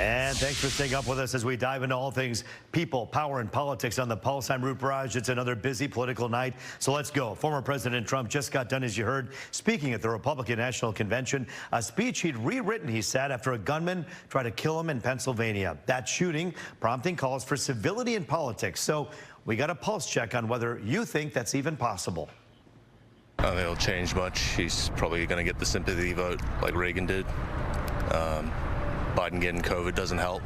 And thanks for staying up with us as we dive into all things people, power, and politics on the Pulse. I'm Roop Raj. It's another busy political night, so let's go. Former President Trump just got done, as you heard, speaking at the Republican National Convention, a speech he'd rewritten, he said, after a gunman tried to kill him in Pennsylvania. That shooting prompting calls for civility in politics. So we got a pulse check on whether you think that's even possible. I don't think it'll change much. He's probably going to get the sympathy vote like Reagan did. Biden getting COVID doesn't help,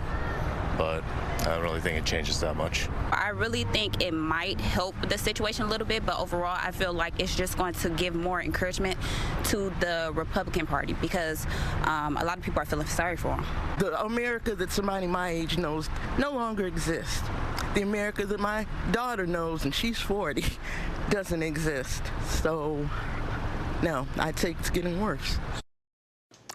but I don't really think it changes that much. I really think it might help the situation a little bit, but overall I feel like it's just going to give more encouragement to the Republican Party because a lot of people are feeling sorry for him. The America that somebody my age knows no longer exists. The America that my daughter knows, and she's 40, doesn't exist. So, no, I'd say it's getting worse.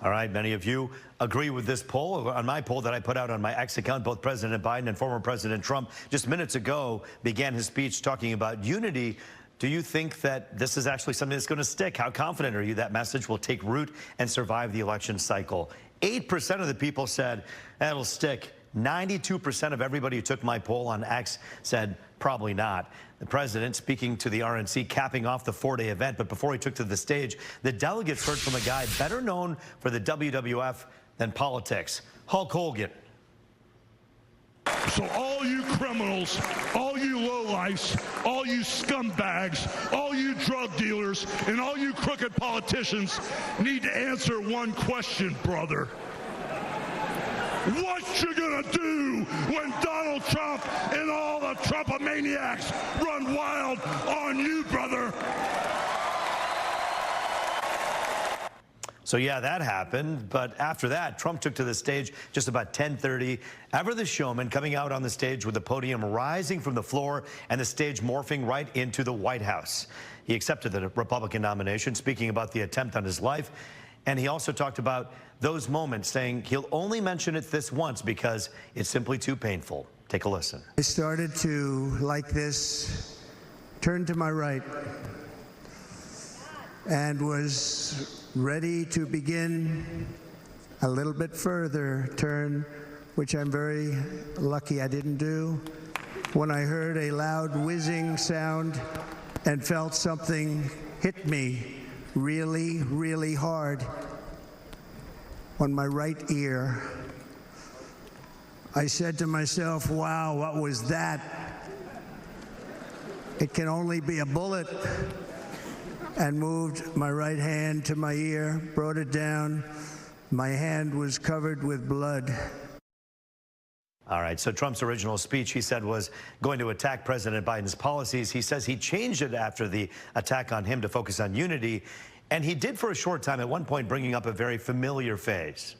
All right, many of you agree with this poll. On my poll that I put out on my X account, both President Biden and former President Trump just minutes ago began his speech talking about unity. Do you think that this is actually something that's going to stick? How confident are you that message will take root and survive the election cycle? 8% of the people said that'll stick. 92% of everybody who took my poll on X said probably not. The president speaking to the RNC, capping off the 4-day event. But before he took to the stage, the delegates heard from a guy better known for the WWF than politics, Hulk Hogan. So all you criminals, all you lowlifes, all you scumbags, all you drug dealers, and all you crooked politicians need to answer one question, brother. What you gonna do when Donald Trump and all the Trumpomaniacs run wild on you, brother? So yeah, that happened. But after that, Trump took to the stage just about 10:30. Ever the showman coming out on the stage with the podium rising from the floor and the stage morphing right into the White House. He accepted the Republican nomination, speaking about the attempt on his life. And he also talked about those moments, saying he'll only mention it this once because it's simply too painful. Take a listen. I started to, like this, turn to my right and was ready to begin a little bit further turn, which I'm very lucky I didn't do, when I heard a loud whizzing sound and felt something hit me really, really hard on my right ear. I said to myself, wow, what was that? It can only be a bullet. And moved my right hand to my ear, brought it down. My hand was covered with blood. All right, so Trump's original speech, he said, was going to attack President Biden's policies. He says he changed it after the attack on him to focus on unity. And he did for a short time, at one point, bringing up a very familiar phase.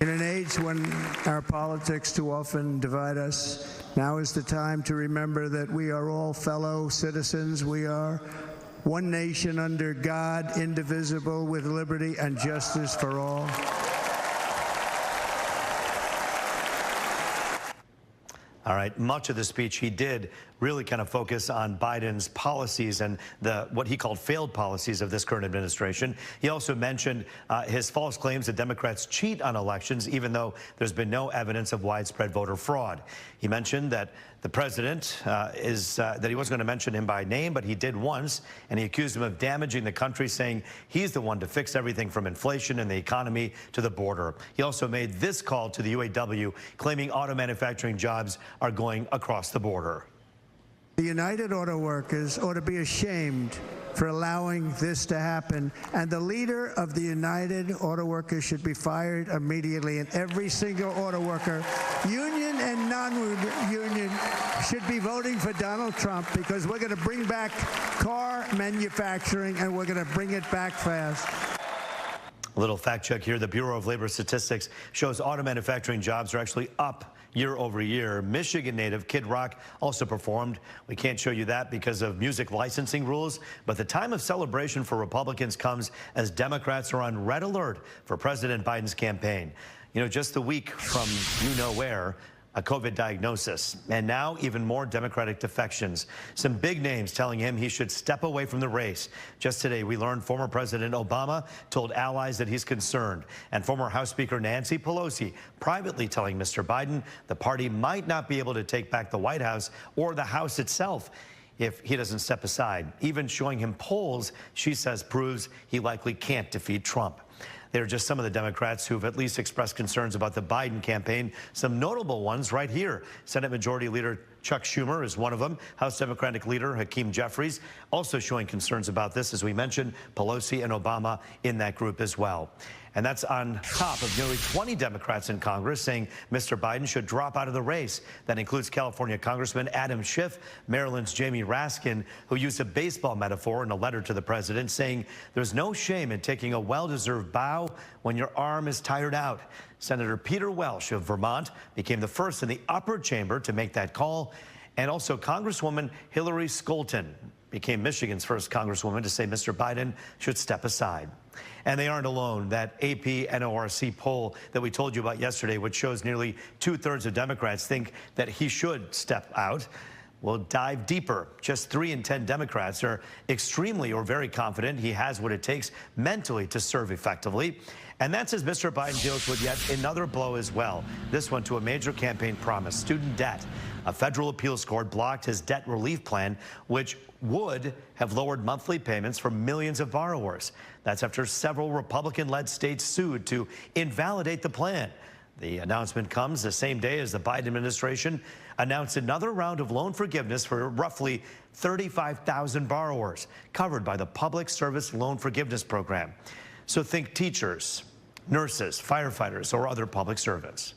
In an age when our politics too often divide us, now is the time to remember that we are all fellow citizens. We are one nation under God, indivisible, with liberty and justice for all. All right, much of the speech he did really kind of focus on Biden's policies and what he called failed policies of this current administration. He also mentioned his false claims that Democrats cheat on elections, even though there's been no evidence of widespread voter fraud. He mentioned that the president that he wasn't going to mention him by name, but he did once, and he accused him of damaging the country, saying he's the one to fix everything from inflation and the economy to the border. He also made this call to the UAW, claiming auto manufacturing jobs are going across the border. The United Auto Workers ought to be ashamed for allowing this to happen, and the leader of the United Auto Workers should be fired immediately, and every single auto worker, union and non-union, should be voting for Donald Trump, because we're going to bring back car manufacturing, and we're going to bring it back fast. A little fact check here. The Bureau of Labor Statistics shows auto manufacturing jobs are actually up year over year. Michigan native Kid Rock also performed. We can't show you that because of music licensing rules, but the time of celebration for Republicans comes as Democrats are on red alert for President Biden's campaign. You know, just a week from you know where, a COVID diagnosis. And now even more Democratic defections. Some big names telling him he should step away from the race. Just today, we learned former President Obama told allies that he's concerned. And former House Speaker Nancy Pelosi privately telling Mr. Biden the party might not be able to take back the White House or the House itself if he doesn't step aside. Even showing him polls, she says, proves he likely can't defeat Trump. They're just some of the Democrats who've at least expressed concerns about the Biden campaign. Some notable ones right here. Senate Majority Leader Chuck Schumer is one of them. House Democratic Leader Hakeem Jeffries also showing concerns about this. As we mentioned, Pelosi and Obama in that group as well. And that's on top of nearly 20 Democrats in Congress saying Mr. Biden should drop out of the race. That includes California Congressman Adam Schiff, Maryland's Jamie Raskin, who used a baseball metaphor in a letter to the president, saying there's no shame in taking a well-deserved bow when your arm is tired out. Senator Peter Welch of Vermont became the first in the upper chamber to make that call. And also Congresswoman Hillary Scholten became Michigan's first Congresswoman to say Mr. Biden should step aside. And they aren't alone. That AP NORC poll that we told you about yesterday, which shows nearly 2/3 of Democrats think that he should step out. We'll dive deeper. Just 3 in 10 Democrats are extremely or very confident he has what it takes mentally to serve effectively. And that's as Mr. Biden deals with yet another blow as well. This one to a major campaign promise, student debt. A federal appeals court blocked his debt relief plan, which would have lowered monthly payments for millions of borrowers. That's after several Republican-led states sued to invalidate the plan. The announcement comes the same day as the Biden administration announced another round of loan forgiveness for roughly 35,000 borrowers covered by the Public Service Loan Forgiveness Program. So think teachers, nurses, firefighters, or other public service.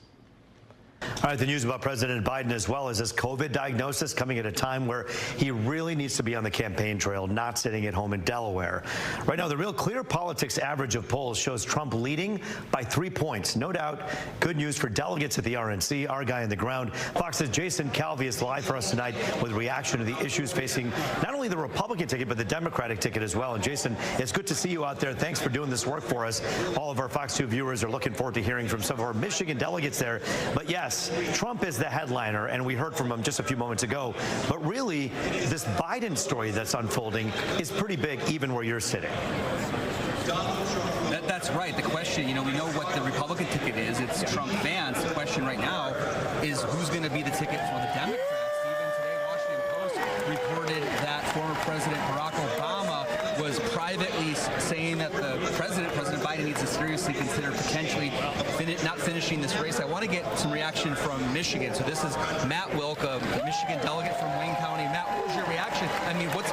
All right, the news about President Biden as well as his COVID diagnosis coming at a time where he really needs to be on the campaign trail, not sitting at home in Delaware. Right now, the Real Clear Politics average of polls shows Trump leading by 3 points. No doubt, good news for delegates at the RNC. Our guy on the ground, Fox's Jason Calvi, is live for us tonight with reaction to the issues facing not only the Republican ticket, but the Democratic ticket as well. And Jason, it's good to see you out there. Thanks for doing this work for us. All of our Fox 2 viewers are looking forward to hearing from some of our Michigan delegates there. But yes, Trump is the headliner, and we heard from him just a few moments ago. But really, this Biden story that's unfolding is pretty big, even where you're sitting. That's right. The question, we know what the Republican ticket is. It's Trump-Vance. The question right now is who's going to be the ticket for the Democrats. Even today, Washington Post reported that former President Barack Obama was privately saying that President Biden needs to seriously consider potentially not finishing this race. I want to get some reaction from Michigan. So this is Matt Wilk, a Michigan delegate from Wayne County. Matt, what was your reaction? I mean, what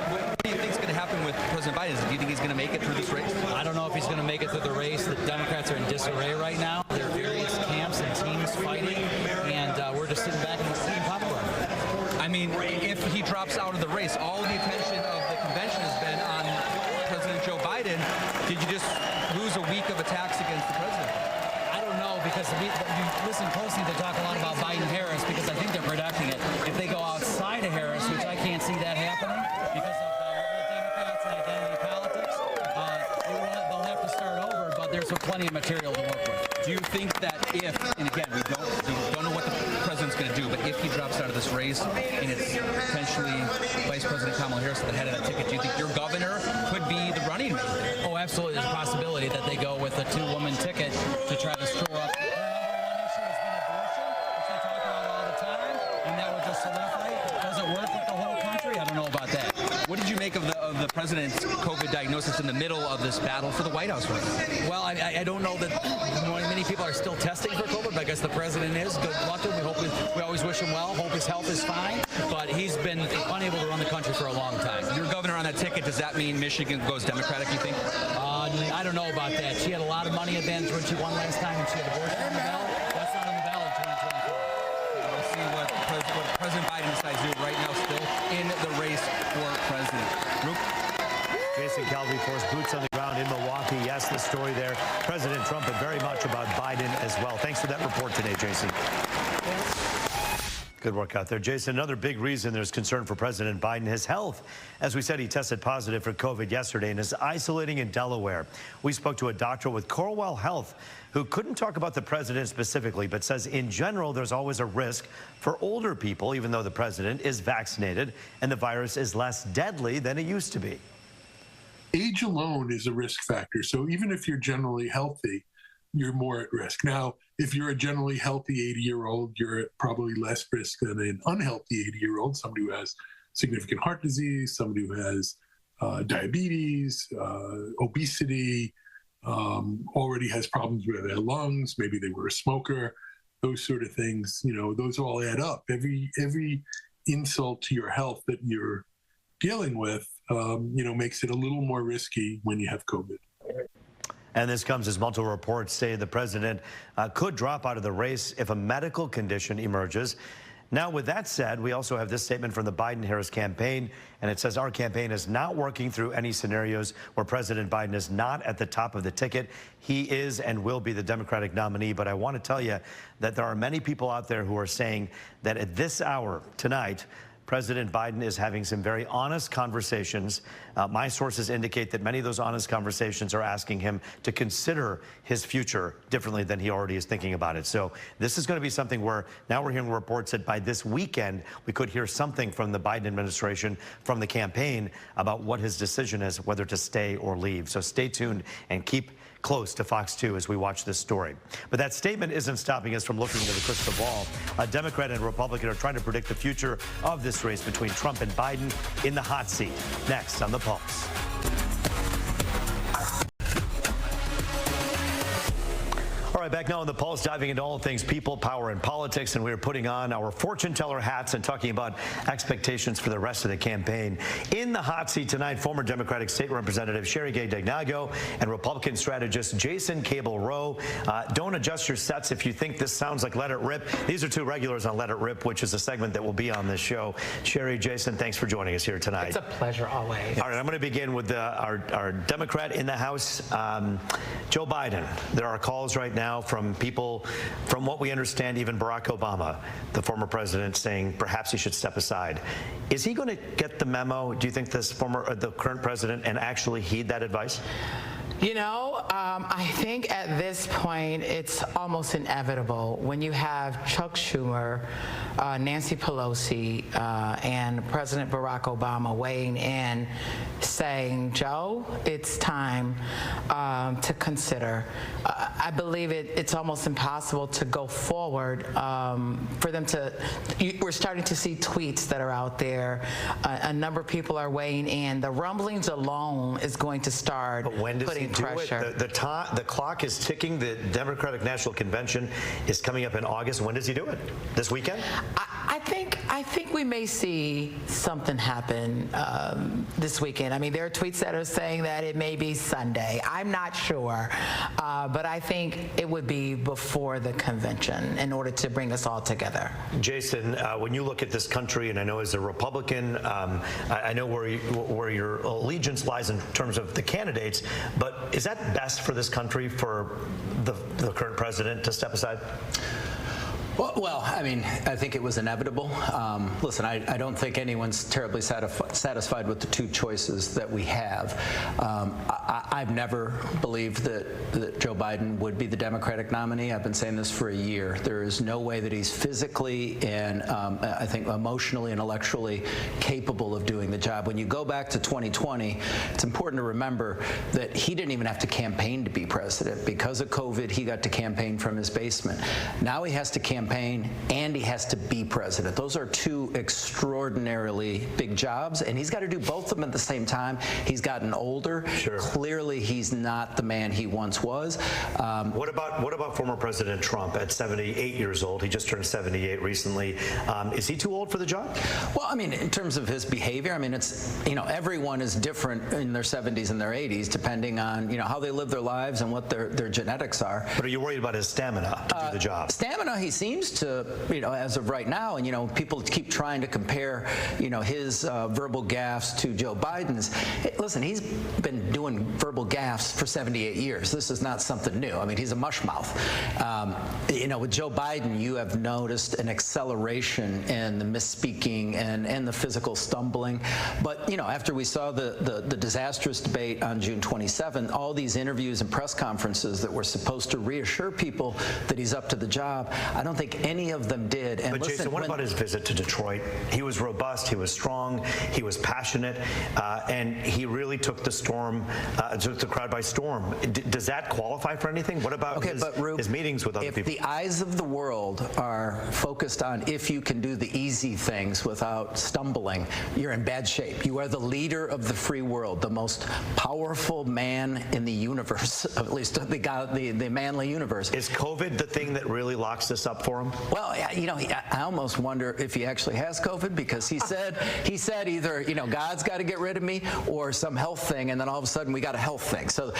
do you think is going to happen with President Biden? Do you think he's going to make it through this race? I don't know if he's going to make it through the race. The Democrats are in disarray right now. There are various camps and teams fighting, and we're just sitting back and eating popcorn. I mean, if he drops out of the race, all the attention of the convention has been on President Joe Biden. Did you just lose a week of attacks against the president? I don't know, because you listen closely, they talk a lot about Biden-Harris, because I think they're predicting it. If they go outside of Harris, which I can't see that happening because of the Democrats and identity politics, they'll have to start over, but there's plenty of material to work with. Do you think that if, and again, we don't know what the president's going to do, but if he drops out of this race and it's potentially Vice President Kamala Harris at the head of that ticket, do you think your governor could be the running mate there? Oh, absolutely. There's a possibility that they go with a 2-woman ticket to try to shore up. Their number one issue has been abortion, which they talk about all the time, and that would just solidify it. Does it work with the whole country? I don't know about that. What did you make of the president's COVID diagnosis in the middle of this battle for the White House right now? Well, I don't know that many people are still testing for COVID, but I guess the president is. Good luck to him. We always wish him well. Hope his health is fine, but he's been unable to run the country for a long time. Your governor on that ticket, does that mean Michigan goes Democratic, you think? I don't know about that. She had a lot of money advantage when she won last time, and she had abortion on the ballot. That's not on the ballot in 2024. We'll see what President Biden decides to do right now, still in the race for president. Roop. Jason Calvi for us, boots on the ground in Milwaukee. Yes, the story there. President Trump, but very much about Biden as well. Thanks for that report today, Jason. Good work out there, Jason. Another big reason there's concern for President Biden, his health. As we said, he tested positive for COVID yesterday and is isolating in Delaware. We spoke to a doctor with Corewell Health who couldn't talk about the president specifically, but says in general there's always a risk for older people, even though the president is vaccinated and the virus is less deadly than it used to be. Age alone is a risk factor. So even if you're generally healthy, you're more at risk. Now, if you're a generally healthy 80-year-old, you're at probably less risk than an unhealthy 80-year-old, somebody who has significant heart disease, somebody who has diabetes, obesity, already has problems with their lungs, maybe they were a smoker, those sort of things, you know, those all add up. Every insult to your health that you're dealing with, you know, makes it a little more risky when you have COVID. And this comes as multiple reports say the president could drop out of the race if a medical condition emerges. Now, with that said, we also have this statement from the Biden-Harris campaign, and it says our campaign is not working through any scenarios where President Biden is not at the top of the ticket. He is and will be the Democratic nominee, but I want to tell you that there are many people out there who are saying that at this hour tonight, President Biden is having some very honest conversations. My sources indicate that many of those honest conversations are asking him to consider his future differently than he already is thinking about it. So this is going to be something where now we're hearing reports that by this weekend, we could hear something from the Biden administration, from the campaign, about what his decision is, whether to stay or leave. So stay tuned and keep close to Fox 2 as we watch this story. But that statement isn't stopping us from looking into the crystal ball. A Democrat and Republican are trying to predict the future of this race between Trump and Biden in the hot seat. Next on The Pulse. All right, back now on The Pulse, diving into all things people, power, and politics, and we are putting on our fortune teller hats and talking about expectations for the rest of the campaign. In the hot seat tonight, former Democratic State Representative Sherry Gay Degnago and Republican strategist Jason Cable Rowe. Don't adjust your sets if you think this sounds like Let It Rip. These are two regulars on Let It Rip, which is a segment that will be on this show. Sherry, Jason, thanks for joining us here tonight. It's a pleasure always. All right, I'm going to begin with our Democrat in the House, Joe Biden. There are calls right now from people, from what we understand, even Barack Obama, the former president, saying perhaps he should step aside. Is he going to get the memo, do you think, the current president, and actually heed that advice? You know, I think at this point it's almost inevitable when you have Chuck Schumer, Nancy Pelosi, and President Barack Obama weighing in saying, Joe, it's time to consider. I believe it's almost impossible to go forward for them to, we're starting to see tweets that are out there. A number of people are weighing in. The rumblings alone is going to start putting pressure. The clock is ticking. The Democratic National Convention is coming up in August. When does he do it? This weekend? I think we may see something happen this weekend. I mean, there are tweets that are saying that it may be Sunday. I'm not sure, but I think it would be before the convention in order to bring us all together. Jason, when you look at this country, and I know as a Republican, I know where your allegiance lies in terms of the candidates, but is that best for this country for the current president to step aside? Well, I mean, I think it was inevitable. Listen, I don't think anyone's terribly satisfied with the two choices that we have. I've never believed that Joe Biden would be the Democratic nominee. I've been saying this for a year. There is no way that he's physically and I think emotionally, intellectually capable of doing the job. When you go back to 2020, it's important to remember that he didn't even have to campaign to be president. Because of COVID, he got to campaign from his basement. Now he has to campaign and he has to be president. Those are two extraordinarily big jobs, and he's got to do both of them at the same time. He's gotten older. Sure. Clearly, he's not the man he once was. What about former President Trump at 78 years old? He just turned 78 recently. Is he too old for the job? Well, I mean, in terms of his behavior, I mean, it's, you know, everyone is different in their 70s and their 80s, depending on, you know, how they live their lives and what their genetics are. But are you worried about his stamina to do the job? Stamina, he seems seems to, as of right now, and people keep trying to compare, his verbal gaffes to Joe Biden's. Listen, he's been doing verbal gaffes for 78 years. This is not something new. I mean, he's a mushmouth. With Joe Biden, you have noticed an acceleration in the misspeaking and the physical stumbling. But, after we saw the disastrous debate on June 27th, all these interviews and press conferences that were supposed to reassure people that he's up to the job, I don't think any of them did. And but listen, Jason, what about his visit to Detroit? He was robust, he was strong, he was passionate, and he really took the crowd by storm. Does that qualify for anything? What about his meetings with other people? If the eyes of the world are focused on if you can do the easy things without stumbling, you're in bad shape. You are the leader of the free world, the most powerful man in the universe, at least the manly universe. Is COVID the thing that really locks this up for him? Well, I almost wonder if he actually has COVID, because he said either God's got to get rid of me or some health thing, and then all of a sudden we got a health thing. So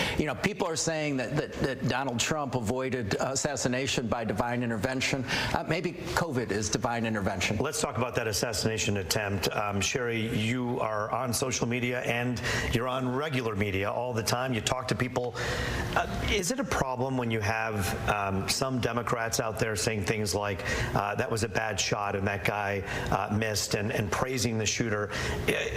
people are saying that Donald Trump avoided assassination by divine intervention. Maybe COVID is divine intervention. Let's talk about that assassination attempt. Sherry, you are on social media and you're on regular media all the time. You talk to people. Is it a problem when you have some Democrats out there saying things like that was a bad shot and that guy missed, and praising the shooter?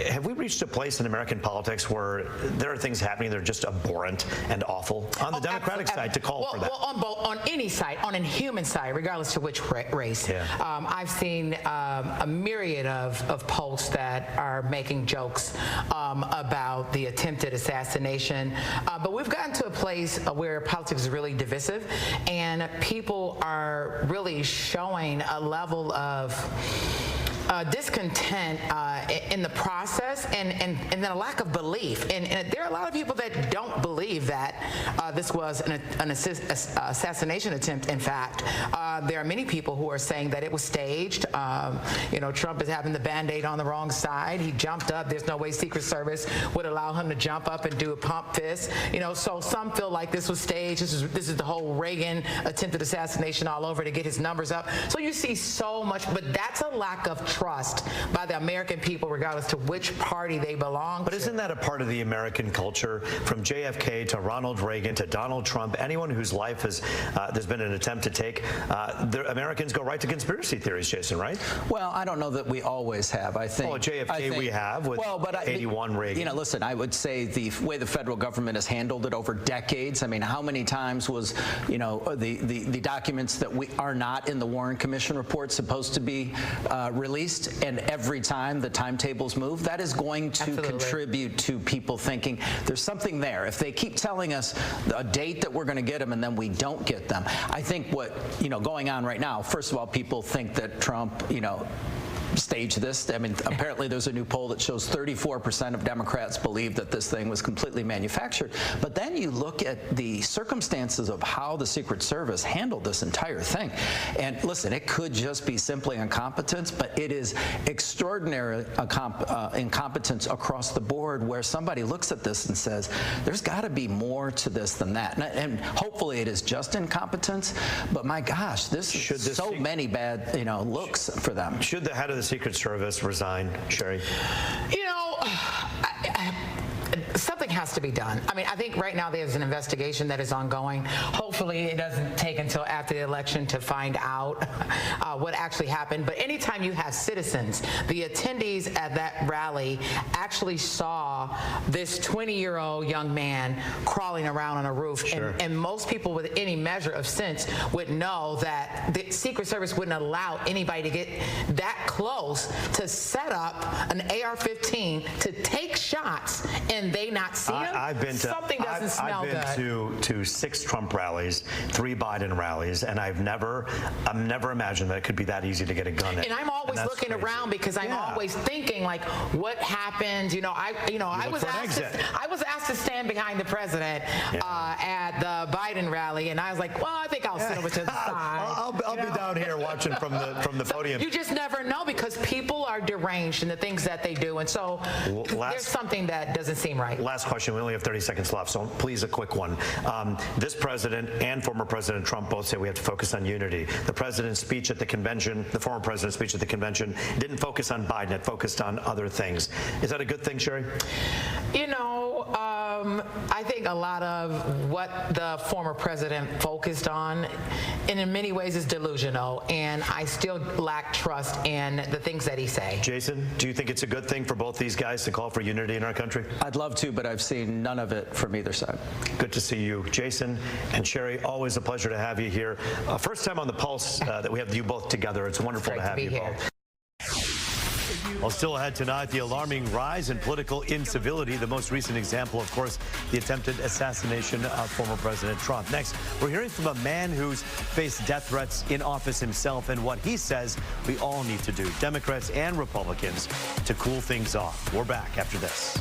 Have we reached a place in American politics where there are things happening that are just abhorrent and awful on the Democratic side to call for that? Well, on any side, on a human side, regardless of which race. Yeah. I've seen a myriad of posts that are making jokes about the attempted assassination. But we've gotten to a place where politics is really divisive, and people are really showing a level of discontent in the process, and then a lack of belief. And there are a lot of people that don't believe that this was an assassination attempt. In fact, there are many people who are saying that it was staged. Trump is having the Band-Aid on the wrong side. He jumped up. There's no way Secret Service would allow him to jump up and do a pump fist. So some feel like this was staged. This is the whole Reagan attempted assassination all over to get his numbers up. So you see so much, but that's a lack of trust by the American people, regardless to which party they belong to. But isn't that a part of the American culture, from JFK to Ronald Reagan to Donald Trump? Anyone whose life there's been an attempt to take, Americans go right to conspiracy theories, Jason, right? Well, I don't know that we always have. I think. Well, JFK we have with 81 Reagan. Listen, I would say the way the federal government has handled it over decades. I mean, how many times was, the documents that are not in the Warren Commission report supposed to be released? And every time the timetables move, that is going to contribute to people thinking there's something there. If they keep telling us a date that we're going to get them and then we don't get them, I think what going on right now, first of all, people think that Trump, stage this. I mean, apparently there's a new poll that shows 34% of Democrats believe that this thing was completely manufactured. But then you look at the circumstances of how the Secret Service handled this entire thing. And listen, it could just be simply incompetence, but it is extraordinary incompetence across the board, where somebody looks at this and says, there's got to be more to this than that. And hopefully it is just incompetence, but my gosh, this is so many bad looks for them. Should the head of the Secret Service resign, Sherry? Something has to be done. I mean, I think right now there's an investigation that is ongoing. Hopefully it doesn't take until after the election to find out what actually happened. But anytime you have citizens, the attendees at that rally actually saw this 20-year-old young man crawling around on a roof. Sure. And most people with any measure of sense would know that the Secret Service wouldn't allow anybody to get that close to set up an AR-15 to take shots and they not see him. Something doesn't smell good. I've been to 6 Trump rallies, 3 Biden rallies, and I've never imagined that it could be that easy to get a gun in. And I'm always always that's looking crazy. around because I'm always thinking like, what happened? I was asked to stand behind the president at the Biden rally, and I was like, well, I think I'll sit over to the side. I'll be down here watching from the podium. You just never know because people are deranged in the things that they do, and so there's something that doesn't seem right. Last question. We only have 30 seconds left, so please a quick one. This president and former President Trump both say we have to focus on unity. The president's speech at the convention, the former president's speech at the convention, didn't focus on Biden. It focused on other things. Is that a good thing, Sherry? I think a lot of what the former president focused on, and in many ways, is delusional, and I still lack trust in the things that he say. Jason, do you think it's a good thing for both these guys to call for unity in our country? I'd love to, but I've seen none of it from either side. Good to see you. Jason and Sherry, always a pleasure to have you here. First time on The Pulse that we have you both together. It's wonderful to have you both. Well, still ahead tonight, the alarming rise in political incivility. The most recent example, of course, the attempted assassination of former President Trump. Next, we're hearing from a man who's faced death threats in office himself and what he says we all need to do, Democrats and Republicans, to cool things off. We're back after this.